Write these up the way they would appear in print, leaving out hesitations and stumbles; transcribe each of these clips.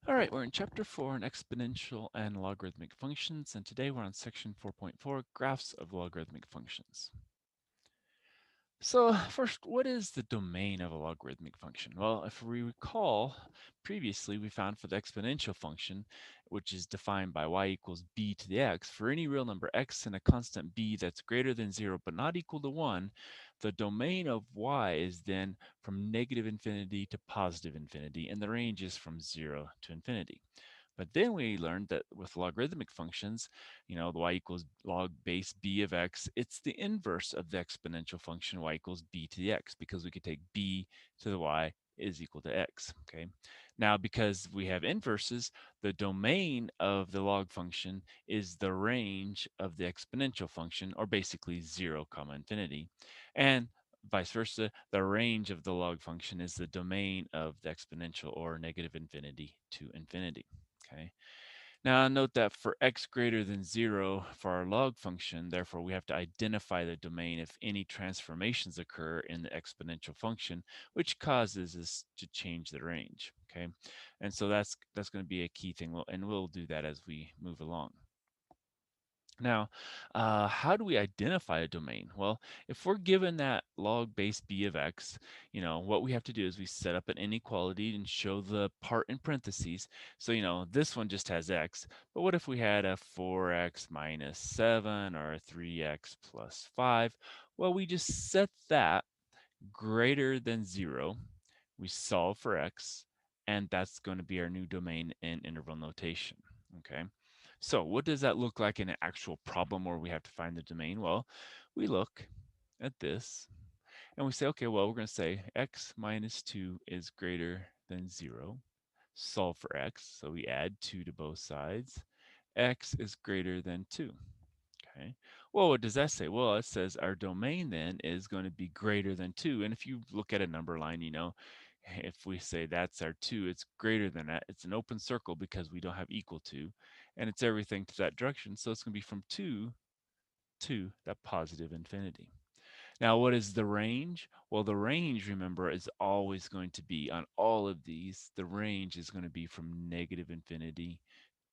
All right, we're in Chapter 4 on exponential and logarithmic functions, and today we're on Section 4.4, graphs of logarithmic functions. So first, what is the domain of a logarithmic function? Well, if we recall, previously we found for the exponential function, which is defined by y equals b to the x, for any real number x and a constant b that's greater than 0 but not equal to 1, the domain of y is then from negative infinity to positive infinity, and the range is from 0 to infinity. But then we learned that with logarithmic functions, the y equals log base b of x, it's the inverse of the exponential function y equals b to the x, because we could take b to the y is equal to x, okay? Now, because we have inverses, the domain of the log function is the range of the exponential function, or basically 0 comma infinity. And vice versa, the range of the log function is the domain of the exponential, or negative infinity to infinity. Okay. Now note that for x greater than 0 for our log function, therefore we have to identify the domain if any transformations occur in the exponential function, which causes us to change the range. Okay. And so that's going to be a key thing, and we'll do that as we move along. Now, how do we identify a domain? Well, if we're given that log base b of x, what we have to do is we set up an inequality and show the part in parentheses. So, this one just has x, but what if we had a 4x minus 7 or a 3x plus 5? Well, we just set that greater than 0. We solve for x, and that's going to be our new domain in interval notation. Okay. So what does that look like in an actual problem where we have to find the domain? Well, we look at this and we say, okay, well, we're going to say x minus 2 is greater than 0. Solve for x. So we add 2 to both sides. X is greater than 2. Okay. Well, what does that say? Well, it says our domain then is going to be greater than 2. And if you look at a number line, if we say that's our 2, it's greater than that. It's an open circle because we don't have equal to, and it's everything to that direction. So it's going to be from 2 to that positive infinity. Now, what is the range? Well, the range, remember, is always going to be on all of these. The range is going to be from negative infinity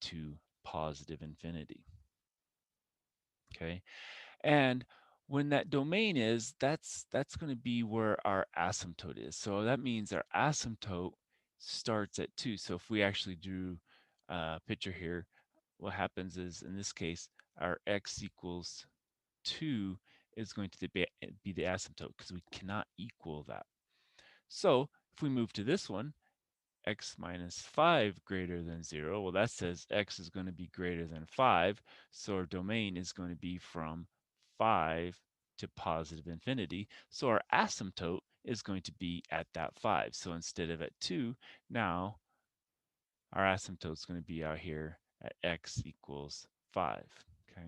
to positive infinity. Okay. And when that domain is, that's going to be where our asymptote is. So that means our asymptote starts at 2. So if we actually drew a picture here, what happens is, in this case, our x equals 2 is going to be the asymptote because we cannot equal that. So if we move to this one, x minus 5 greater than 0, well, that says x is going to be greater than 5. So our domain is going to be from 5 to positive infinity. So our asymptote is going to be at that 5. So instead of at 2, now our asymptote is going to be out here at x equals 5. Okay.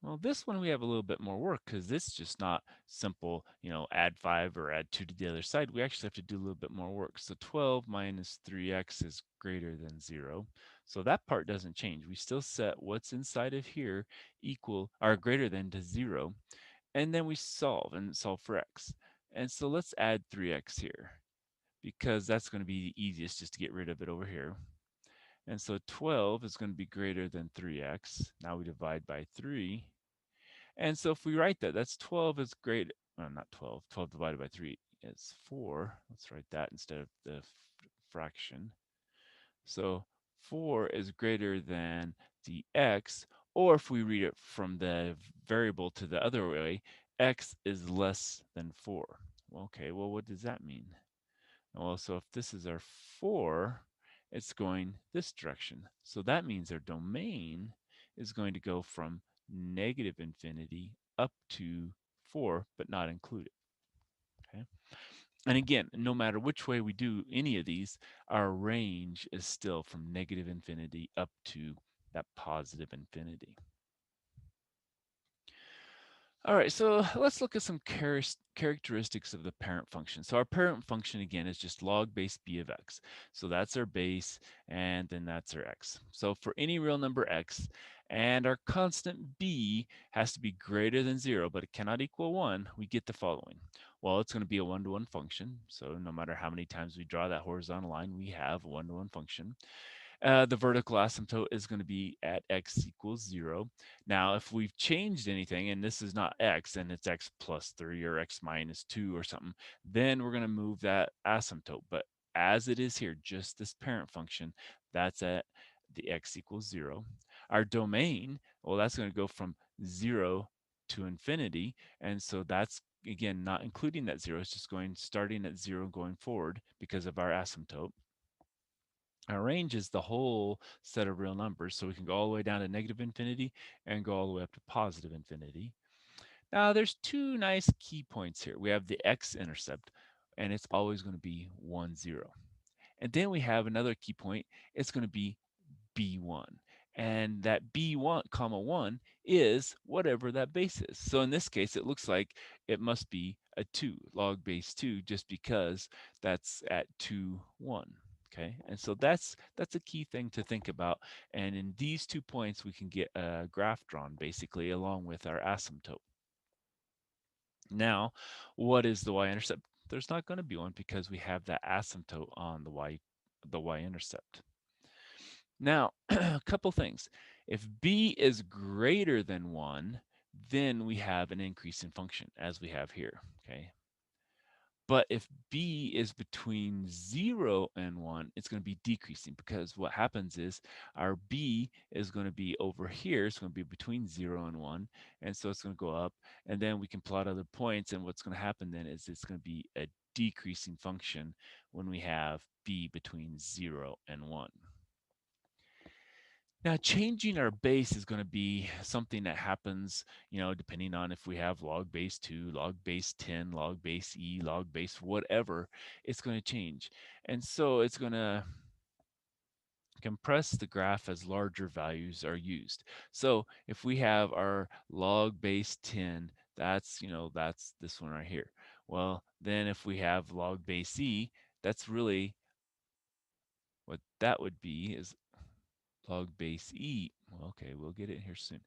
Well, this one we have a little bit more work because this is just not simple, add 5 or add 2 to the other side. We actually have to do a little bit more work. So 12 minus 3x is greater than 0. So that part doesn't change. We still set what's inside of here equal or greater than to 0. And then we solve for x. And so let's add 3x here because that's going to be the easiest just to get rid of it over here. And so 12 is going to be greater than 3x. Now we divide by 3. And so if we write that, that's 12 is great. Well, not 12. 12 divided by 3 is 4. Let's write that instead of the fraction. So 4 is greater than the x, or if we read it from the variable to the other way, x is less than 4. Well, okay, well, what does that mean? Well, so if this is our 4, it's going this direction. So that means our domain is going to go from negative infinity up to 4, but not included. Okay. And again, no matter which way we do any of these, our range is still from negative infinity up to that positive infinity. All right, so let's look at some characteristics of the parent function. So our parent function, again, is just log base b of x. So that's our base, and then that's our x. So for any real number x, and our constant b has to be greater than 0, but it cannot equal 1, we get the following. Well, it's going to be a one-to-one function. So no matter how many times we draw that horizontal line, we have a one-to-one function. The vertical asymptote is going to be at x equals 0. Now, if we've changed anything, and this is not x, and it's x plus 3 or x minus 2 or something, then we're going to move that asymptote. But as it is here, just this parent function, that's at the x equals 0. Our domain, well, that's going to go from 0 to infinity. And so that's, again, not including that 0. It's just going starting at 0 going forward because of our asymptote. Our range is the whole set of real numbers, so we can go all the way down to negative infinity and go all the way up to positive infinity. Now, there's two nice key points here. We have the x-intercept, and it's always going to be 1, 0. And then we have another key point. It's going to be b1. And that b1 comma 1 is whatever that base is. So in this case, it looks like it must be a 2, log base 2, just because that's at 2, 1. Okay, and so that's a key thing to think about. And in these 2 points, we can get a graph drawn basically along with our asymptote. Now, what is the y-intercept? There's not going to be one because we have that asymptote on the y-intercept. Now, a couple things. If b is greater than 1, then we have an increase in function, as we have here, okay? But if b is between 0 and 1, it's going to be decreasing, because what happens is our b is going to be over here. It's going to be between 0 and 1, and so it's going to go up. And then we can plot other points, and what's going to happen then is it's going to be a decreasing function when we have b between 0 and 1. Now, changing our base is going to be something that happens, depending on if we have log base 2, log base 10, log base e, log base whatever, it's going to change. And so it's going to compress the graph as larger values are used. So if we have our log base 10, that's this one right here. Well, then if we have log base e, that's really what that would be, is log base e. Well, okay, we'll get it here soon.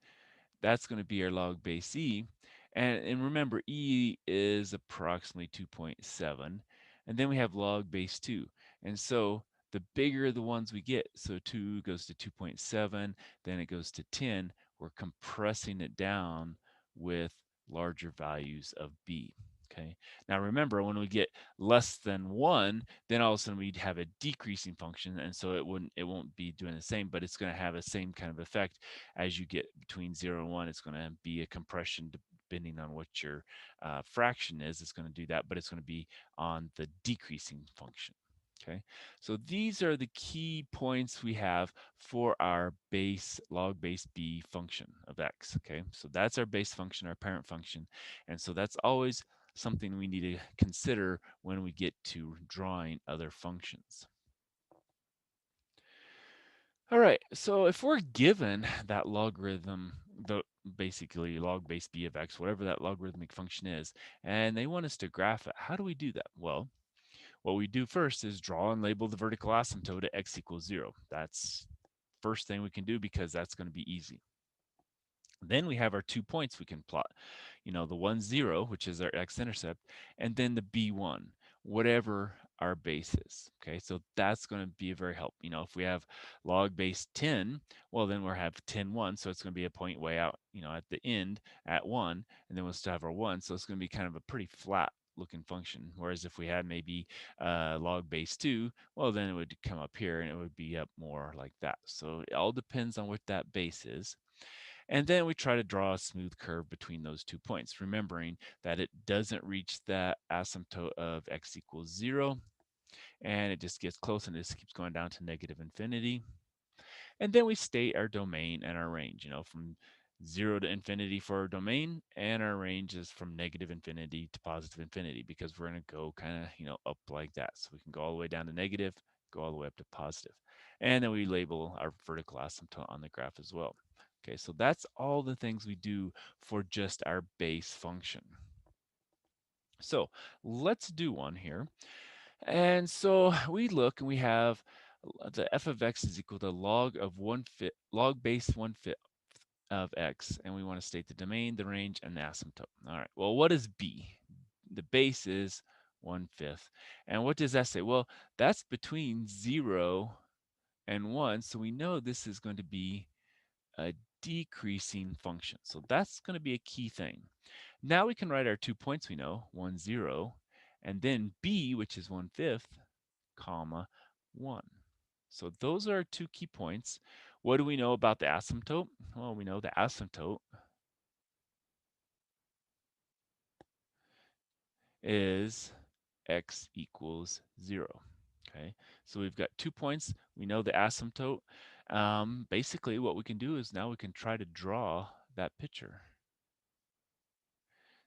That's going to be our log base e. And remember, e is approximately 2.7. And then we have log base 2. And so the bigger the ones we get, so 2 goes to 2.7, then it goes to 10, we're compressing it down with larger values of b. Okay. Now remember, when we get less than 1, then all of a sudden we'd have a decreasing function, and so it won't be doing the same, but it's going to have the same kind of effect. As you get between 0 and 1, it's going to be a compression depending on what your fraction is. It's going to do that, but it's going to be on the decreasing function. Okay, so these are the key points we have for our base log base b function of x. Okay, so that's our base function, our parent function, and so that's always something we need to consider when we get to drawing other functions. All right, so if we're given that logarithm, basically log base b of x, whatever that logarithmic function is, and they want us to graph it, how do we do that? Well, what we do first is draw and label the vertical asymptote at x equals 0. That's first thing we can do because that's going to be easy. Then we have our 2 points we can plot, the 1, 0, which is our x-intercept, and then the b1, whatever our base is. Okay, so that's going to be a very help. If we have log base 10, well, then we'll have 10, 1, so it's going to be a point way out, at the end at 1, and then we'll still have our 1, so it's going to be kind of a pretty flat looking function. Whereas if we had maybe log base 2, well, then it would come up here and it would be up more like that. So it all depends on what that base is. And then we try to draw a smooth curve between those 2 points, remembering that it doesn't reach that asymptote of x equals 0, and it just gets close and it just keeps going down to negative infinity. And then we state our domain and our range, from 0 to infinity for our domain, and our range is from negative infinity to positive infinity, because we're going to go kind of, up like that. So we can go all the way down to negative, go all the way up to positive. And then we label our vertical asymptote on the graph as well. Okay, so that's all the things we do for just our base function. So let's do one here. And so we look and we have the f of x is equal to log base 1/5 of x, and we want to state the domain, the range, and the asymptote. All right, well, what is b? the base is 1/5. And what does that say? Well, that's between 0 and 1, so we know this is going to be a decreasing function. So that's going to be a key thing. Now we can write our 2 points we know, 1, 0, and then b, which is 1/5, comma, 1. So those are our 2 key points. What do we know about the asymptote? Well, we know the asymptote is x equals 0. Okay, so we've got 2 points. We know the asymptote. Basically, what we can do is now we can try to draw that picture.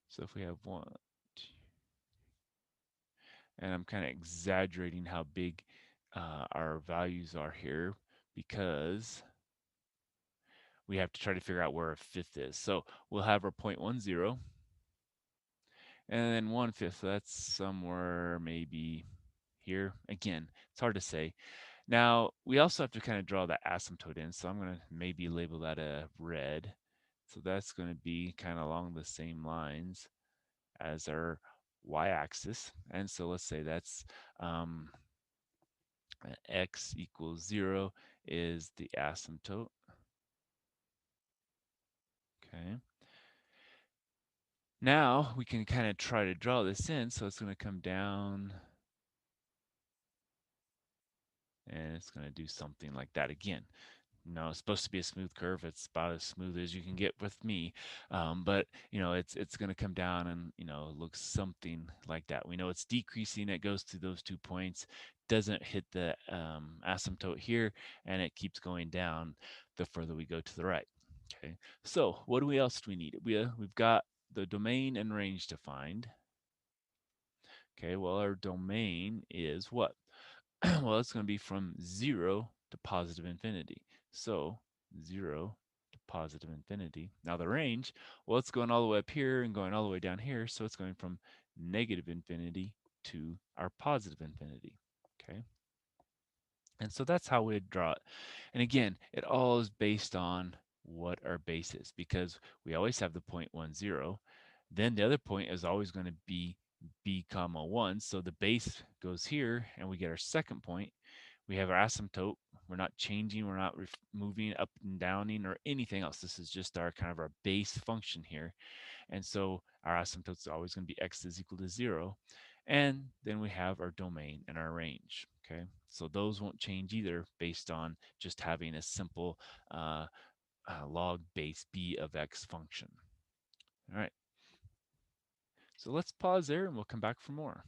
So if we have 1, 2, and I'm kind of exaggerating how big our values are here because we have to try to figure out where a fifth is. So we'll have our 0.10 and then 1/5. So that's somewhere maybe here. Again, it's hard to say. Now, we also have to kind of draw that asymptote in. So I'm going to maybe label that a red. So that's going to be kind of along the same lines as our y-axis. And so let's say that's x equals 0 is the asymptote. Okay. Now we can kind of try to draw this in. So it's going to come down and it's going to do something like that again. No, it's supposed to be a smooth curve. It's about as smooth as you can get with me. But it's going to come down and looks something like that. We know it's decreasing. It goes to those 2 points, doesn't hit the asymptote here, and it keeps going down the further we go to the right. Okay. So what else do we need? We've got the domain and range to find. Okay. Well, our domain is what? Well, it's going to be from 0 to positive infinity. So 0 to positive infinity. Now the range, well, it's going all the way up here and going all the way down here. So it's going from negative infinity to our positive infinity. Okay. And so that's how we'd draw it. And again, it all is based on what our base is because we always have the 0.10. Then the other point is always going to be b comma 1. So the base goes here and we get our second point. We have our asymptote. We're not changing. We're not moving up and downing or anything else. This is just our kind of our base function here. And so our asymptote is always going to be x is equal to 0. And then we have our domain and our range. Okay, so those won't change either based on just having a simple log base b of x function. All right, so let's pause there and we'll come back for more.